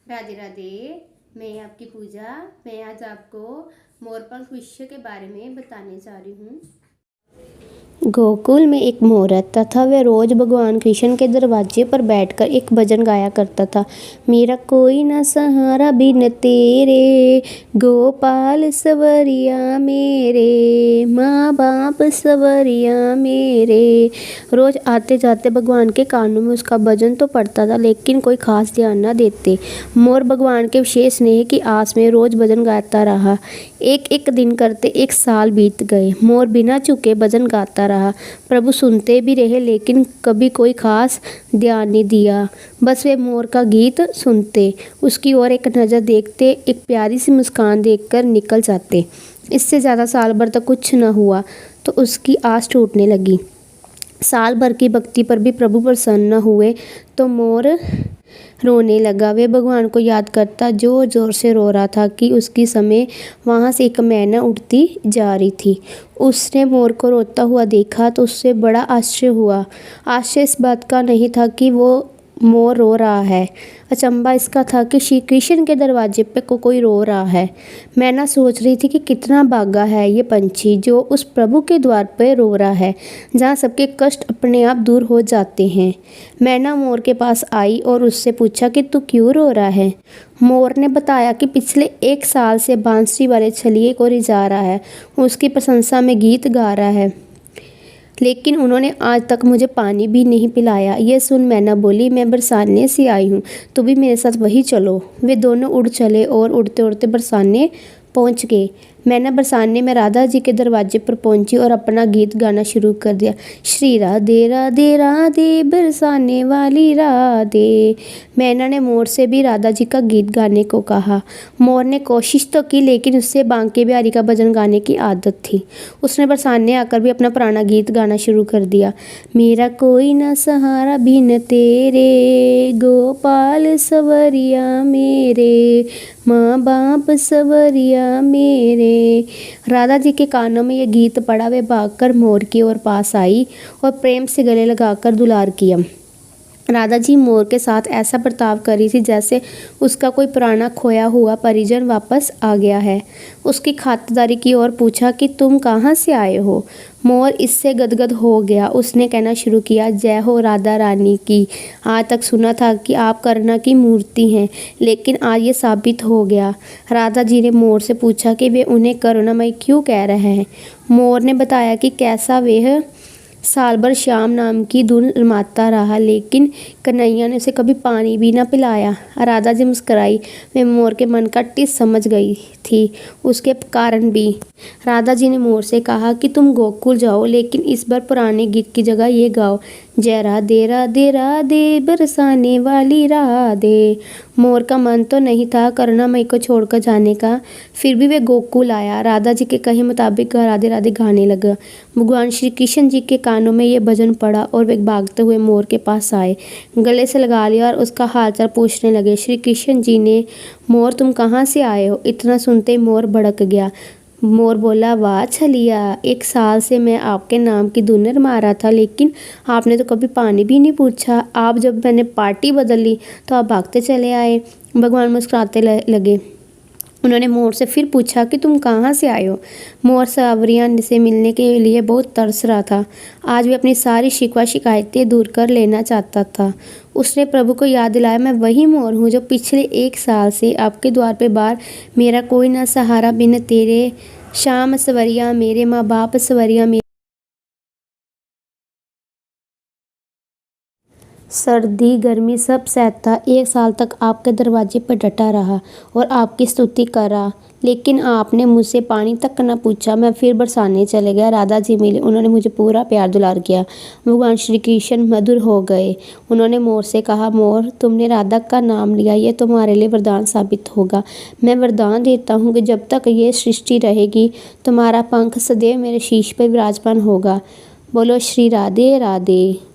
राधे राधे। मैं आपकी पूजा। मैं आज आपको मोरपंख विषय के बारे में बताने जा रही हूँ। गोकुल में एक मोर रहता था। वह रोज भगवान कृष्ण के दरवाजे पर बैठकर एक भजन गाया करता था। मेरा कोई ना सहारा बिन तेरे, गोपाल सवरिया मेरे, माँ बाप सवरिया मेरे। रोज आते जाते भगवान के कानों में उसका भजन तो पड़ता था, लेकिन कोई खास ध्यान न देते। मोर भगवान के विशेष स्नेह की आस में रोज भजन गाता रहा। एक एक दिन करते एक साल बीत गए। मोर बिना चूके भजन गाता रहा। प्रभु सुनते भी रहे, लेकिन कभी कोई खास ध्यान नहीं दिया। बस वे मोर का गीत सुनते, उसकी ओर एक नज़र देखते, एक प्यारी सी मुस्कान देखकर निकल जाते। इससे ज़्यादा साल भर तक कुछ न हुआ तो उसकी आस टूटने लगी। साल भर की भक्ति पर भी प्रभु प्रसन्न न हुए तो मोर रोने लगा। वे भगवान को याद करता जोर जोर से रो रहा था कि उसकी समय वहाँ से एक मैना उड़ती जा रही थी। उसने मोर को रोता हुआ देखा तो उससे बड़ा आश्चर्य हुआ। आश्चर्य इस बात का नहीं था कि वो मोर रो रहा है, अचंभा इसका था कि श्री कृष्ण के दरवाजे पे कोई रो रहा है। मैना सोच रही थी कि कितना भागा है ये पंछी जो उस प्रभु के द्वार पे रो रहा है, जहाँ सबके कष्ट अपने आप दूर हो जाते हैं। मैना मोर के पास आई और उससे पूछा कि तू क्यों रो रहा है। मोर ने बताया कि पिछले एक साल से बांसुरी वाले छलिए को रिझा रहा है, उसकी प्रशंसा में गीत गा रहा है, लेकिन उन्होंने आज तक मुझे पानी भी नहीं पिलाया। यह सुन मैना बोली, मैं बरसाने से आई हूँ, तो भी मेरे साथ वही चलो। वे दोनों उड़ चले और उड़ते उड़ते बरसाने पहुँच गए। मैंने बरसाने में राधा जी के दरवाजे पर पहुंची और अपना गीत गाना शुरू कर दिया। श्री राधे राधे राधे बरसाने वाली राधे। मैना ने मोर से भी राधा जी का गीत गाने को कहा। मोर ने कोशिश तो की, लेकिन उससे बांके बिहारी का भजन गाने की आदत थी। उसने बरसाने आकर भी अपना पुराना गीत गाना शुरू कर दिया। मेरा कोई ना सहारा बिन तेरे, गोपाल सवरिया मेरे, माँ बाप सवरिया मेरे। राधा जी के कानों में यह गीत पड़ा। वे भागकर मोर की ओर पास आई और प्रेम से गले लगाकर दुलार किया। राधा जी मोर के साथ ऐसा बर्ताव कर रही थी जैसे उसका कोई पुराना खोया हुआ परिजन वापस आ गया है। उसकी खातिरदारी की और पूछा कि तुम कहाँ से आए हो। मोर इससे गदगद हो गया। उसने कहना शुरू किया, जय हो राधा रानी की। आज तक सुना था कि आप करुणा की मूर्ति हैं, लेकिन आज ये साबित हो गया। राधा जी ने मोर से पूछा कि वे उन्हें करुणामयी क्यों कह रहे हैं। मोर ने बताया कि कैसा वह साल भर श्याम नाम की धुन रमाता रहा, लेकिन कन्हैया ने उसे कभी पानी भी ना पिलाया। राधा जी मुस्कराई। वे मोर के मन का टिस समझ गई थी, उसके कारण भी। राधा जी ने मोर से कहा कि तुम गोकुल जाओ, लेकिन इस बार पुराने गीत की जगह ये गाओ, जय राधे राधे राधे बरसाने वाली राधे। मोर का मन तो नहीं था करुणामयी को छोड़कर जाने का, फिर भी वे गोकुल आया। राधा जी के कहे मुताबिक राधे राधे गाने लगा। भगवान श्री कृष्ण जी के कानों में ये भजन पड़ा और वे भागते हुए मोर के पास आए, गले से लगा लिया और उसका हालचाल पूछने लगे। श्री कृष्ण जी ने, मोर तुम कहाँ से आए हो। इतना सुनते ही मोर भड़क गया। मोर बोला, वाह छलिया, एक साल से मैं आपके नाम की धुन रमा रहा था, लेकिन आपने तो कभी पानी भी नहीं पूछा। आप जब मैंने पार्टी बदली तो आप भागते चले आए। भगवान मुस्कुराते लगे। उन्होंने मोर से फिर पूछा कि तुम कहाँ से आए हो। मोर सावरिया से मिलने के लिए बहुत तरस रहा था। आज भी अपनी सारी शिकवा शिकायतें दूर कर लेना चाहता था। उसने प्रभु को याद दिलाया, मैं वही मोर हूँ जो पिछले एक साल से आपके द्वार पे बार, मेरा कोई ना सहारा बिन तेरे, श्याम सवरिया मेरे, माँ बाप सवरिया मेरे। सर्दी गर्मी सब सहता एक साल तक आपके दरवाजे पर डटा रहा और आपकी स्तुति करा, लेकिन आपने मुझसे पानी तक न पूछा। मैं फिर बरसाने चले गया। राधा जी मिले, उन्होंने मुझे पूरा प्यार दुलार किया। भगवान श्री कृष्ण मधुर हो गए। उन्होंने मोर से कहा, मोर तुमने राधा का नाम लिया, ये तुम्हारे लिए वरदान साबित होगा। मैं वरदान देता हूँ कि जब तक ये सृष्टि रहेगी तुम्हारा पंख सदैव मेरे शीश पर विराजमान होगा। बोलो श्री राधे राधे।